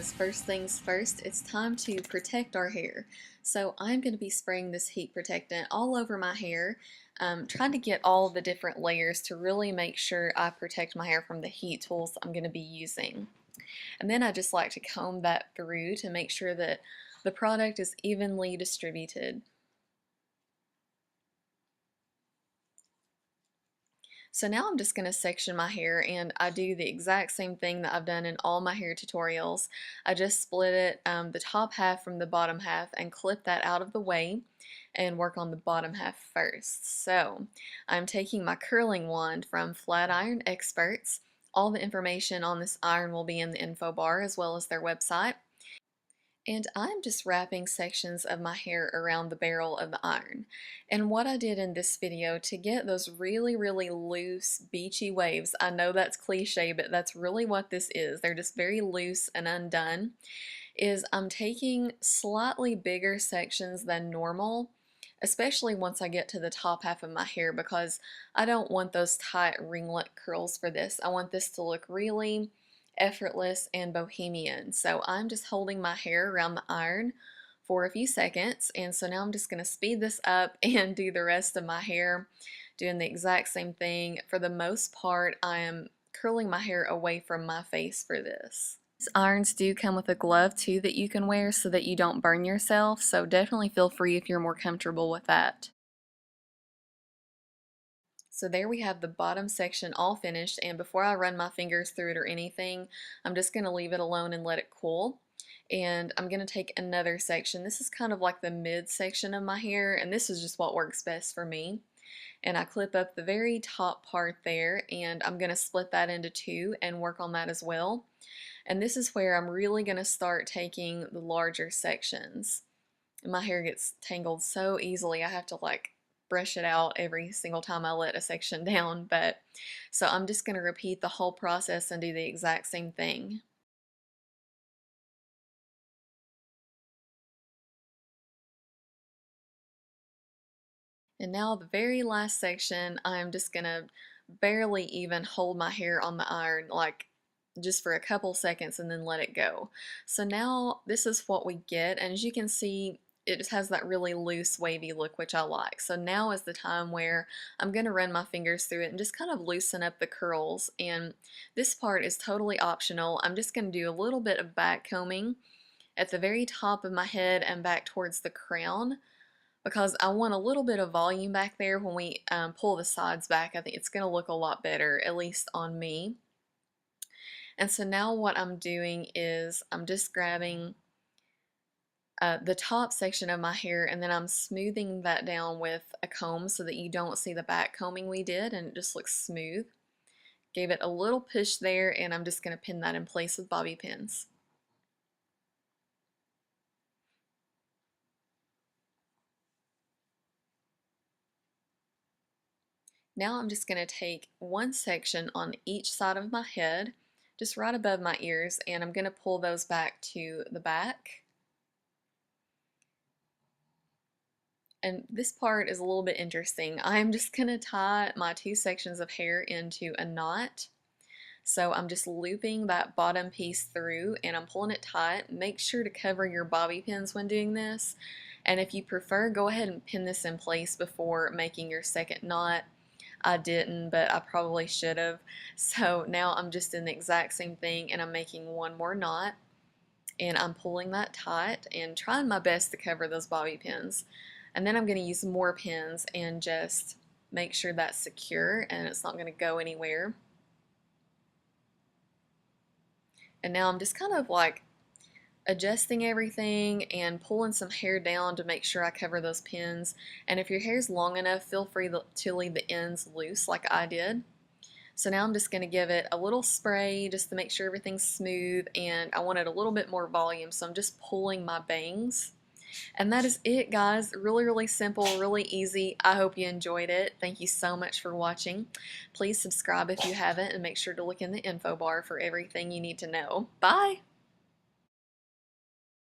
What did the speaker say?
guys, first things first, it's time to protect our hair. So I'm going to be spraying this heat protectant all over my hair, trying to get all the different layers to really make sure I protect my hair from the heat tools I'm going to be using. And then I just like to comb that through to make sure that the product is evenly distributed. So now I'm just going to section my hair, and I do the exact same thing that I've done in all my hair tutorials. I just split it, the top half from the bottom half, and clip that out of the way and work on the bottom half first. So I'm taking my curling wand from Flat Iron Experts. All the information on this iron will be in the info bar as well as their website. And I'm just wrapping sections of my hair around the barrel of the iron. And what I did in this video to get those really loose beachy waves, I know that's cliche, but that's really what this is. They're just very loose and undone, is I'm taking slightly bigger sections than normal, especially once I get to the top half of my hair, because I don't want those tight ringlet curls for this. I want this to look really effortless and bohemian. So I'm just holding my hair around the iron for a few seconds, and so now I'm just going to speed this up and do the rest of my hair, doing the exact same thing. For the most part, I am curling my hair away from my face for this. These irons do come with a glove too that you can wear so that you don't burn yourself, so definitely feel free if you're more comfortable with that. So there we have the bottom section all finished, and before I run my fingers through it or anything, I'm just going to leave it alone and let it cool. And I'm going to take another section. This is kind of like the mid section of my hair, and this is just what works best for me. And I clip up the very top part there, and I'm going to split that into two and work on that as well. And this is where I'm really going to start taking the larger sections. And my hair gets tangled so easily, I have to brush it out every single time I let a section down. But so I'm just going to repeat the whole process and do the exact same thing. And now the very last section, I'm just going to barely even hold my hair on the iron, just for a couple seconds, and then let it go. So now this is what we get, and as you can see, it just has that really loose wavy look, which I like. So now is the time where I'm going to run my fingers through it and just kind of loosen up the curls, and this part is totally optional. I'm just going to do a little bit of back combing at the very top of my head and back towards the crown, because I want a little bit of volume back there. When we pull the sides back, I think it's going to look a lot better, at least on me. And so now what I'm doing is I'm just grabbing the top section of my hair, and then I'm smoothing that down with a comb so that you don't see the back combing we did, and it just looks smooth. Gave it a little push there, and I'm just going to pin that in place with bobby pins. Now I'm just going to take one section on each side of my head, just right above my ears, and I'm going to pull those back to the back. And this part is a little bit interesting. I'm just going to tie my two sections of hair into a knot. So I'm just looping that bottom piece through, and I'm pulling it tight. Make sure to cover your bobby pins when doing this. And if you prefer, go ahead and pin this in place before making your second knot. I didn't, but I probably should have. So now I'm just doing the exact same thing, and I'm making one more knot, and I'm pulling that tight and trying my best to cover those bobby pins. And then I'm going to use more pins and just make sure that's secure and it's not going to go anywhere. And now I'm just kind of adjusting everything and pulling some hair down to make sure I cover those pins. And if your hair's long enough, feel free to leave the ends loose like I did. So now I'm just going to give it a little spray just to make sure everything's smooth, and I wanted a little bit more volume, so I'm just pulling my bangs. And that is it, guys. Really simple, really easy. I hope you enjoyed it. Thank you so much for watching. Please subscribe if you haven't, and make sure to look in the info bar for everything you need to know. Bye!